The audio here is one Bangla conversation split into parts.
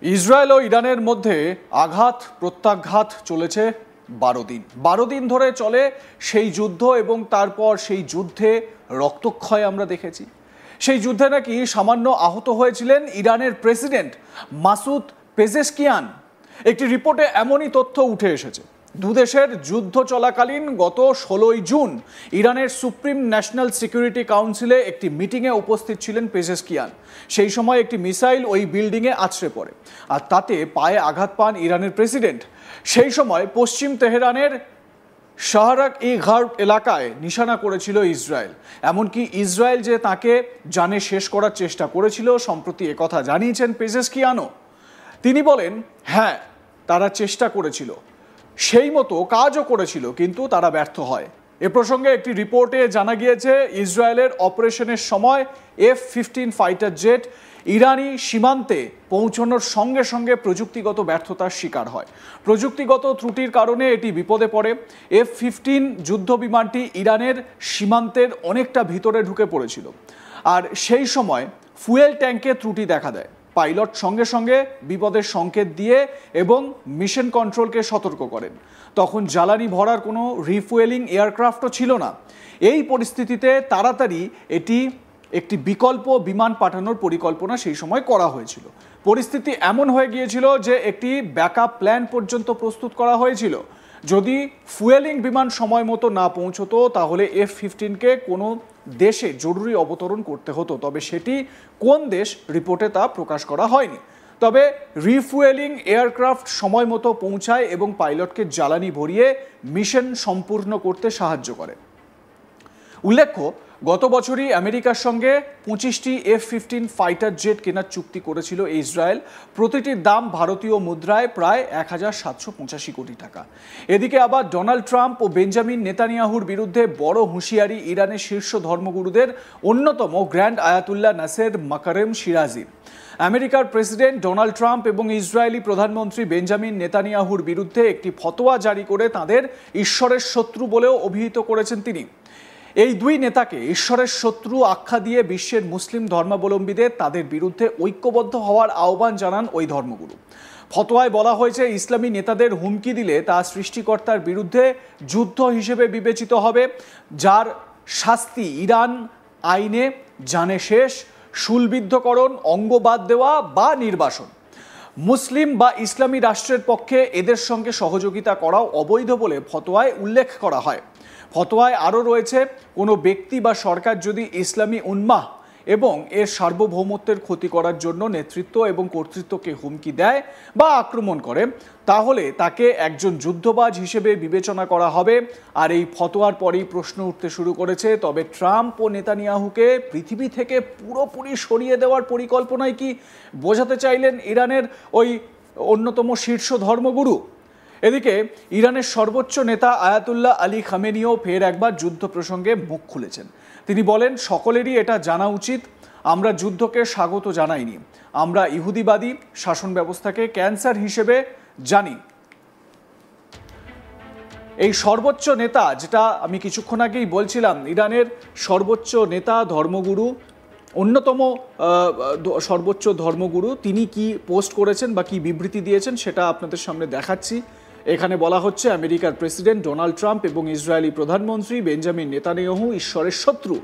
ইসরায়েল ও ইরানের মধ্যে আঘাত প্রত্যাঘাত চলেছে 12 দিন ধরে চলে সেই যুদ্ধ এবং তারপর সেই যুদ্ধে রক্তক্ষয় আমরা দেখেছি। সেই যুদ্ধে নাকি সামান্য আহত হয়েছিলেন ইরানের প্রেসিডেন্ট মাসুদ পেজেশকিয়ান। একটি রিপোর্টে এমনই তথ্য উঠে এসেছে। দুদেশের যুদ্ধ চলাকালীন গত 16 জুন ইরানের সুপ্রিম ন্যাশনাল সিকিউরিটি কাউন্সিলে একটি মিটিংয়ে উপস্থিত ছিলেন পেজেশকিয়ান। সেই সময় একটি মিসাইল ওই বিল্ডিংয়ে আছড়ে পড়ে আর তাতে পায়ে আঘাত পান ইরানের প্রেসিডেন্ট। সেই সময় পশ্চিম তেহরানের শাহরাগ-ই-গার্ব এলাকায় নিশানা করেছিল ইসরায়েল। এমনকি ইসরায়েল যে তাকে জানে শেষ করার চেষ্টা করেছিল, সম্প্রতি একথা জানিয়েছেন পেজেশকিয়ানও। তিনি বলেন, হ্যাঁ, তারা চেষ্টা করেছিল, সেই মতো কাজও করেছিল, কিন্তু তারা ব্যর্থ হয়। এ প্রসঙ্গে একটি রিপোর্টে জানা গিয়েছে ইসরায়েলের অপারেশনের সময় F-15 ফাইটার জেট ইরানি সীমান্তে পৌঁছানোর সঙ্গে সঙ্গে প্রযুক্তিগত ব্যর্থতার শিকার হয়। প্রযুক্তিগত ত্রুটির কারণে এটি বিপদে পড়ে। F-15 যুদ্ধ বিমানটি ইরানের সীমান্তের অনেকটা ভিতরে ঢুকে পড়েছিল আর সেই সময় ফুয়েল ট্যাঙ্কে ত্রুটি দেখা দেয়। পাইলট সঙ্গে সঙ্গে বিপদের সংকেত দিয়ে এবং মিশন কন্ট্রোলকে সতর্ক করেন। তখন জ্বালানি ভরার কোনো রিফুয়েলিং এয়ারক্রাফটও ছিল না। এই পরিস্থিতিতে তাড়াতাড়ি একটি বিকল্প বিমান পাঠানোর পরিকল্পনা সেই সময় করা হয়েছিল। পরিস্থিতি এমন হয়ে গিয়েছিল যে একটি ব্যাকআপ প্ল্যান পর্যন্ত প্রস্তুত করা হয়েছিল। যদি ফুয়েলিং বিমান সময় মতো না পৌঁছতো তাহলে F-15কে কোনো দেশে জরুরি অবতরণ করতে হতো, তবে সেটি কোন দেশ রিপোর্টে তা প্রকাশ করা হয়নি। তবে রিফুয়েলিং এয়ারক্রাফট সময় মতো পৌঁছায় এবং পাইলটকে জ্বালানি ভরিয়ে মিশন সম্পূর্ণ করতে সাহায্য করে। উল্লেখ্য, গত বছরই আমেরিকার সঙ্গে 25টি F-15 ফাইটার জেট কেনার চুক্তি করেছিল ইসরায়েল। প্রতিটির দাম ভারতীয় মুদ্রায় প্রায় 1785 কোটি টাকা। এদিকে আবার ডোনাল্ড ট্রাম্প ও বেঞ্জামিন নেতানিয়াহুর বিরুদ্ধে বড় হুঁশিয়ারি ইরানের শীর্ষ ধর্মগুরুদের অন্যতম গ্র্যান্ড আয়াতুল্লাহ নাসের মাকারেম শিরাজির। আমেরিকার প্রেসিডেন্ট ডোনাল্ড ট্রাম্প এবং ইসরায়েলি প্রধানমন্ত্রী বেঞ্জামিন নেতানিয়াহুর বিরুদ্ধে একটি ফতোয়া জারি করে তাদের ঈশ্বরের শত্রু বলেও অভিহিত করেছেন তিনি। এই দুই নেতাকে ঈশ্বরের শত্রু আখ্যা দিয়ে বিশ্বের মুসলিম ধর্মাবলম্বীদের তাদের বিরুদ্ধে ঐক্যবদ্ধ হওয়ার আহ্বান জানান ওই ধর্মগুরু। ফতোয়ায় বলা হয়েছে, ইসলামী নেতাদের হুমকি দিলে তা সৃষ্টিকর্তার বিরুদ্ধে যুদ্ধ হিসেবে বিবেচিত হবে, যার শাস্তি ইরান আইনে জানে শেষ, শুলবিদ্ধকরণ, অঙ্গ বাদ দেওয়া বা নির্বাসন। মুসলিম বা ইসলামী রাষ্ট্রের পক্ষে এদের সঙ্গে সহযোগিতা করাও অবৈধ বলে ফতোয়ায় উল্লেখ করা হয়। ফতোয়ায় আরও রয়েছে, কোনো ব্যক্তি বা সরকার যদি ইসলামী উন্মাহ এবং এর সার্বভৌমত্বের ক্ষতি করার জন্য নেতৃত্ব এবং কর্তৃত্বকে হুমকি দেয় বা আক্রমণ করে, তাহলে তাকে একজন যুদ্ধবাজ হিসেবে বিবেচনা করা হবে। আর এই ফতোয়ার পরেই প্রশ্ন উঠতে শুরু করেছে, তবে ট্রাম্প ও নেতানিয়াহুকে পৃথিবী থেকে পুরোপুরি সরিয়ে দেওয়ার পরিকল্পনায় কি বোঝাতে চাইলেন ইরানের ওই অন্যতম শীর্ষ ধর্মগুরু? এদিকে ইরানের সর্বোচ্চ নেতা আয়াতুল্লাহ আলী খামেনিও ফের একবার যুদ্ধ প্রসঙ্গে মুখ খুলেছেন। তিনি বলেন, সকলেরই এটা জানা উচিত, আমরা যুদ্ধকে স্বাগত জানাইনি, আমরা ইহুদিবাদী শাসন ব্যবস্থাকে ক্যান্সার হিসেবে জানি। এই সর্বোচ্চ নেতা, যেটা আমি কিছুক্ষণ আগেই বলছিলাম, ইরানের সর্বোচ্চ নেতা, ধর্মগুরু, অন্যতম সর্বোচ্চ ধর্মগুরু, তিনি কি পোস্ট করেছেন বা কি বিবৃতি দিয়েছেন সেটা আপনাদের সামনে দেখাচ্ছি। এখানে বলা হচ্ছে, আমেরিকার প্রেসিডেন্ট ডোনাল্ড ট্রাম্প এবং ইসরায়েলি প্রধানমন্ত্রী বেঞ্জামিন নেতানিয়াহু ঈশ্বরের শত্রু।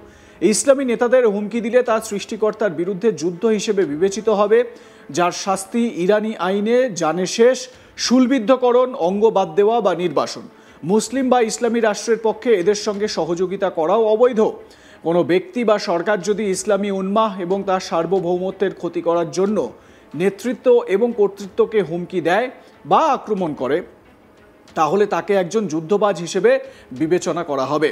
ইসলামী নেতাদের হুমকি দিলে তা সৃষ্টিকর্তার বিরুদ্ধে যুদ্ধ হিসেবে বিবেচিত হবে, যার শাস্তি ইরানি আইনে জানে শেষ, শুলবিদ্ধকরণ, অঙ্গ বাদ দেওয়া বা নির্বাসন। মুসলিম বা ইসলামী রাষ্ট্রের পক্ষে এদের সঙ্গে সহযোগিতা করাও অবৈধ। কোনো ব্যক্তি বা সরকার যদি ইসলামী উন্মাহ এবং তার সার্বভৌমত্বের ক্ষতি করার জন্য নেতৃত্ব এবং কর্তৃত্বকে হুমকি দেয় বা আক্রমণ করে, তাহলে তাকে একজন যুদ্ধবাজ হিসেবে বিবেচনা করা হবে।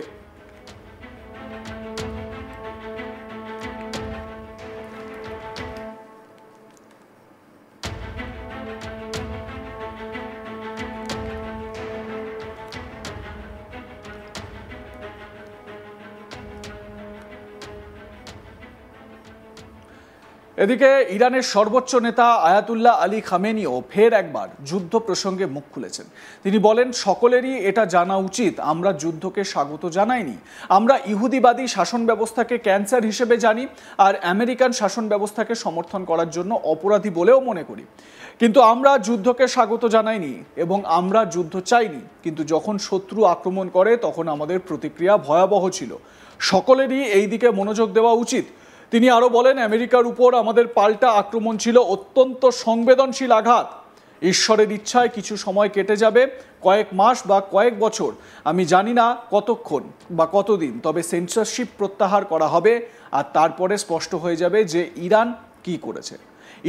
এদিকে ইরানের সর্বোচ্চ নেতা আয়াতুল্লাহ আলী খামেনিও ফের একবার যুদ্ধ প্রসঙ্গে মুখ খুলেছেন। তিনি বলেন, সকলেরই এটা জানা উচিত, আমরা যুদ্ধকে স্বাগত জানাইনি। আমরা ইহুদিবাদী শাসন ব্যবস্থাকে ক্যান্সার হিসেবে জানি আর আমেরিকান শাসন ব্যবস্থাকে সমর্থন করার জন্য অপরাধী বলেও মনে করি। কিন্তু আমরা যুদ্ধকে স্বাগত জানাইনি এবং আমরা যুদ্ধ চাইনি। কিন্তু যখন শত্রু আক্রমণ করে তখন আমাদের প্রতিক্রিয়া ভয়াবহ ছিল। সকলেরই এই দিকে মনোযোগ দেওয়া উচিত। তিনি আরো বলেন, আমেরিকার উপর আমাদের পাল্টা আক্রমণ ছিল অত্যন্ত সংবেদনশীল আঘাত। ঈশ্বরের ইচ্ছায় কিছু সময় কেটে যাবে, কয়েক মাস বা কয়েক বছর, আমি জানি না কতক্ষণ বা কতদিন, তবে সেন্সরশিপ প্রত্যাহার করা হবে আর তারপরে স্পষ্ট হয়ে যাবে যে ইরান কি করেছে।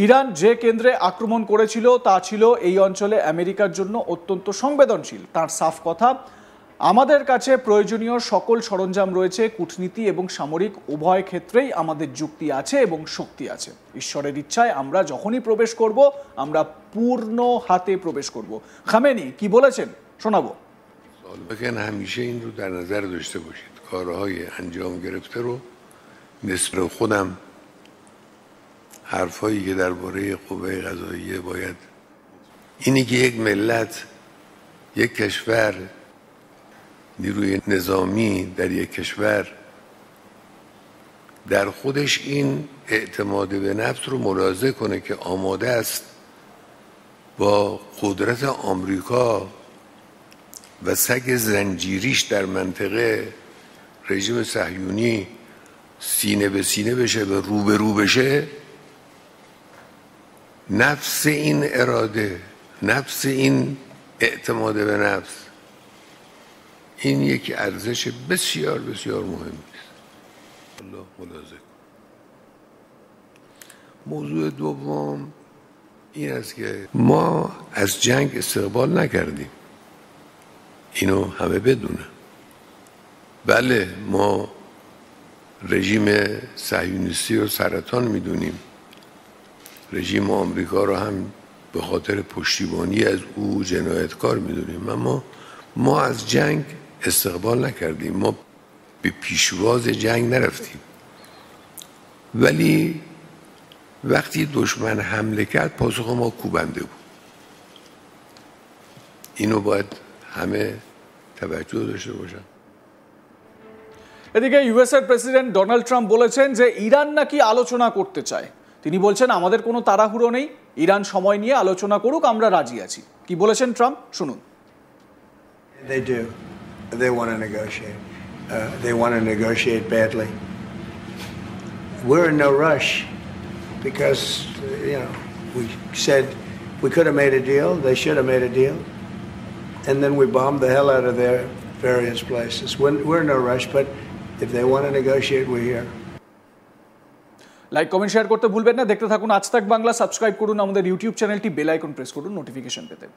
ইরান যে কেন্দ্রে আক্রমণ করেছিল তা ছিল এই অঞ্চলে আমেরিকার জন্য অত্যন্ত সংবেদনশীল। তার সাফ কথা, আমাদের কাছে প্রয়োজনীয় সকল সরঞ্জাম রয়েছে, কূটনীতি এবং সামরিক উভয় ক্ষেত্রেই আমাদের যুক্তি আছে এবং শক্তি আছে। ঈশ্বরের ইচ্ছায় আমরা যখনই প্রবেশ করব, আমরা পূর্ণ হাতে প্রবেশ করব। খামেনি কি বলেছেন শোনাবো। بکن همیشه این رو در نظر داشته باشید، کارهای انجام گرفته رو نسبت خودم حرفایی که درباره قوه قضاییه باید اینی که یک ملت، یک کشور، نیروی نظامی در یک کشور در خودش این اعتماد به نفس رو ملاحظه کنه که آماده است با قدرت آمریکا و سگ زنجیریش در منطقه رژیم صهیونی سینه به سینه بشه و روبرو بشه. نفس این اراده، نفس این اعتماد به نفس، این یک ارزش بسیار بسیار مهمی است. الله ملاحظه کن. موضوع دوم این است که ما از جنگ استقبال نکردیم، اینو همه بدونن. بله، ما رژیم صهیونیستی رو سرطان میدونیم، رژیم آمریکا رو هم به خاطر پشتیبانی از او جنایتکار میدونیم، اما ما از جنگ استقبال نکردیم، ما به پیشواز جنگ نرفتیم. ولی وقتی دشمن حمله کرد پاسخ ما کوبنده بود. اینو باید همه توجه داشته باشن. এদিকে ইউএসের প্রেসিডেন্ট ডোনাল্ড ট্রাম্প বলেছেন যে ইরান নাকি আলোচনা করতে চায়। তিনি বলছেন, আমাদের কোনো তাড়াহুড়ো নেই, ইরান সময় নিয়ে আলোচনা করুক, আমরা রাজি আছি। কি বলেছেন ট্রাম্প শুনুন। They do. They want to negotiate. They want to negotiate badly. We're in no rush because, we said we could have made a deal. They should have made a deal. And then we bombed the hell out of their various places. We're in no rush, but if they want to negotiate, we're here. Like, comment, share করতে ভুলবেন না। দেখতে থাকুন আজ তাক বাংলা। সাবস্ক্রাইব করুন আমাদের ইউটিউব চ্যানেলটি, বেল আইকন প্রেস করুন নোটিফিকেশন পেতে।